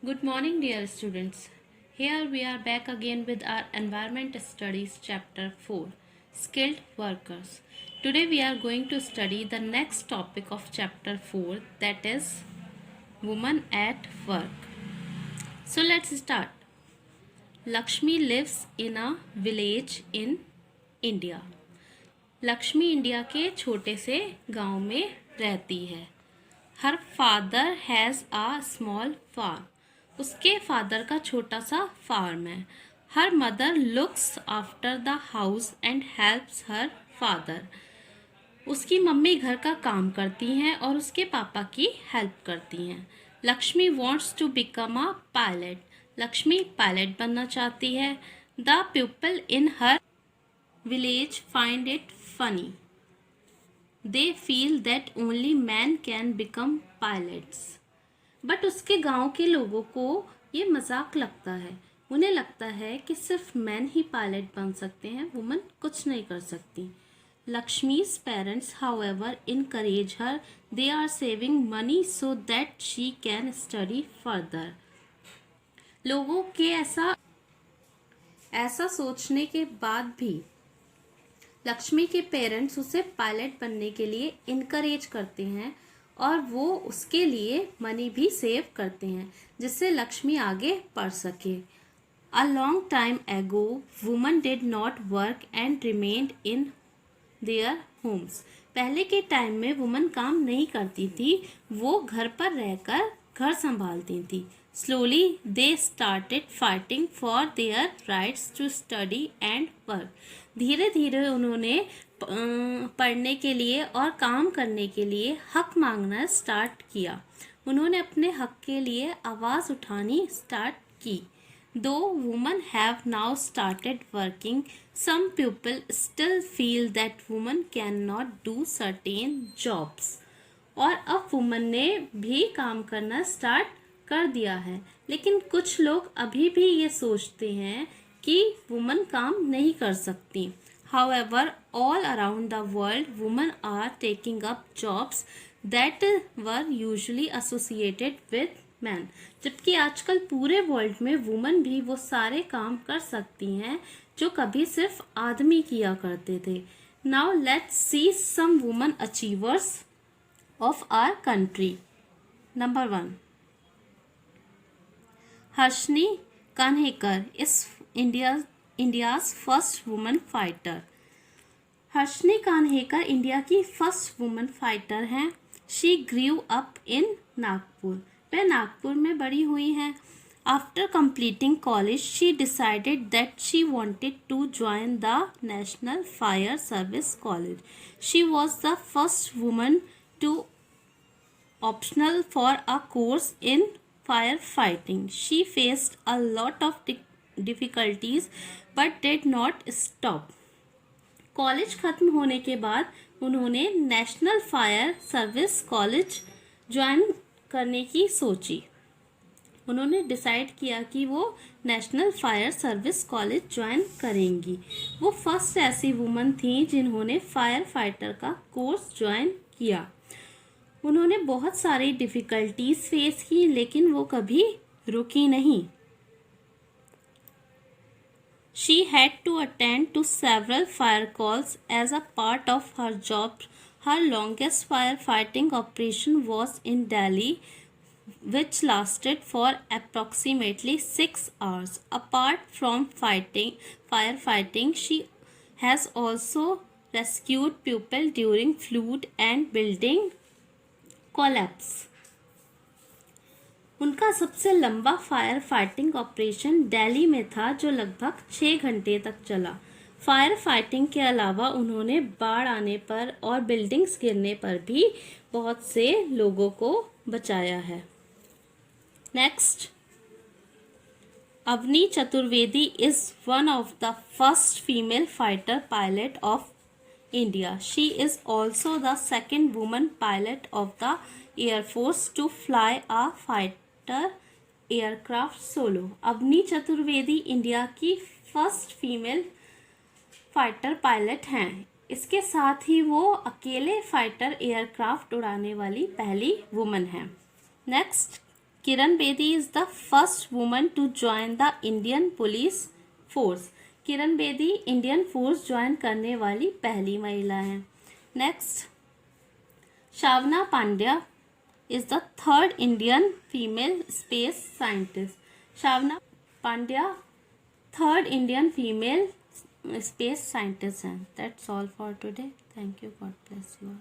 Good morning, dear students. Here we are back again with our Environment Studies Chapter 4 Skilled Workers. Today we are going to study the next topic of Chapter 4, that is Women at Work. So let's start. Lakshmi lives in a village in India. Lakshmi India के छोटे से गांव में रहती है. Her father has a small farm. उसके father का छोटा सा फार्म है. Her mother looks after the house and helps her father. उसकी मम्मी घर का काम करती हैं और उसके पापा की हेल्प करती हैं. Lakshmi wants to become a pilot. Lakshmi pilot बनना चाहती है. The people in her village find it funny. They feel that only man can become pilots. But उसके गांव के लोगों को ये मजाक लगता है. उन्हें लगता है कि सिर्फ मैन ही पायलट बन सकते हैं, वुमन कुछ नहीं कर सकती. Lakshmi's parents however encourage her. They are saving money so that she can study further. लोगों के ऐसा सोचने के बाद भी लक्ष्मी के पेरेंट्स उसे पायलट बनने के लिए इनकरेज करते हैं और वो उसके लिए मनी भी सेव करते हैं जिससे लक्ष्मी आगे पढ़ सके. अ लॉन्ग टाइम एगो woman did not work and remained in their homes. पहले के टाइम में वुमन काम नहीं करती थी, वो घर पर रहकर घर संभालती थी. Slowly they started fighting for their rights to study and work. धीरे धीरे उन्होंने पढ़ने के लिए और काम करने के लिए हक मांगना स्टार्ट किया. उन्होंने अपने हक के लिए आवाज़ उठानी स्टार्ट की. Though woman have now started working, some people still feel that woman can not do certain jobs. और अब वुमन ने भी काम करना स्टार्ट कर दिया है, लेकिन कुछ लोग अभी भी ये सोचते हैं कि वुमन काम नहीं कर सकती. However, all around the world, women are taking up jobs that were usually associated with men. जबकि आजकल पूरे वर्ल्ड में वुमन भी वो सारे काम कर सकती हैं जो कभी सिर्फ आदमी किया करते थे. Now let's see some women achievers of our country. Number 1. Harshni Kanhekar is India's first woman fighter. Harshini Kanhekar India की फर्स्ट वुमन फाइटर हैं. She grew up in Nagpur. वह नागपुर में बड़ी हुई हैं. After completing college she decided that she wanted to join the national fire service college. She was the first woman to optional for a course in fire fighting. She faced a lot of difficulties but did not stop. College खत्म होने के बाद उन्होंने national fire service college join करने की सोची. उन्होंने decide किया कि वो national fire service college join करेंगी. वो फर्स्ट ऐसी वुमन थी जिन्होंने फायर फाइटर का कोर्स ज्वाइन किया. उन्होंने बहुत सारी डिफ़िकल्टीज फेस की, लेकिन वो कभी रुकी नहीं. She had to attend to several fire calls as a part of her job. Her longest firefighting operation was in Delhi, which lasted for approximately 6 hours. Apart from firefighting, she has also rescued people during flood and building collapse. उनका सबसे लंबा fire fighting operation Delhi में था जो लगभग 6 घंटे तक चला. फायर फाइटिंग के अलावा उन्होंने बाढ़ आने पर और बिल्डिंग्स गिरने पर भी बहुत से लोगों को बचाया है. Next, Avani Chaturvedi is one of the first female fighter pilot of India. She is also the second woman pilot of the air force to fly a fighter aircraft solo. Avani Chaturvedi India की फर्स्ट फीमेल फाइटर पायलट हैं. इसके साथ ही वो अकेले fighter aircraft उड़ाने वाली पहली woman हैं. Next, Kiran Bedi is the first woman to join the Indian police force. Kiran Bedi Indian force join करने वाली पहली महिला है। Next, Shawna Pandya is the third Indian female space scientist. Shawna Pandya third Indian female space scientist हैं। That's all for today. Thank you. God bless you.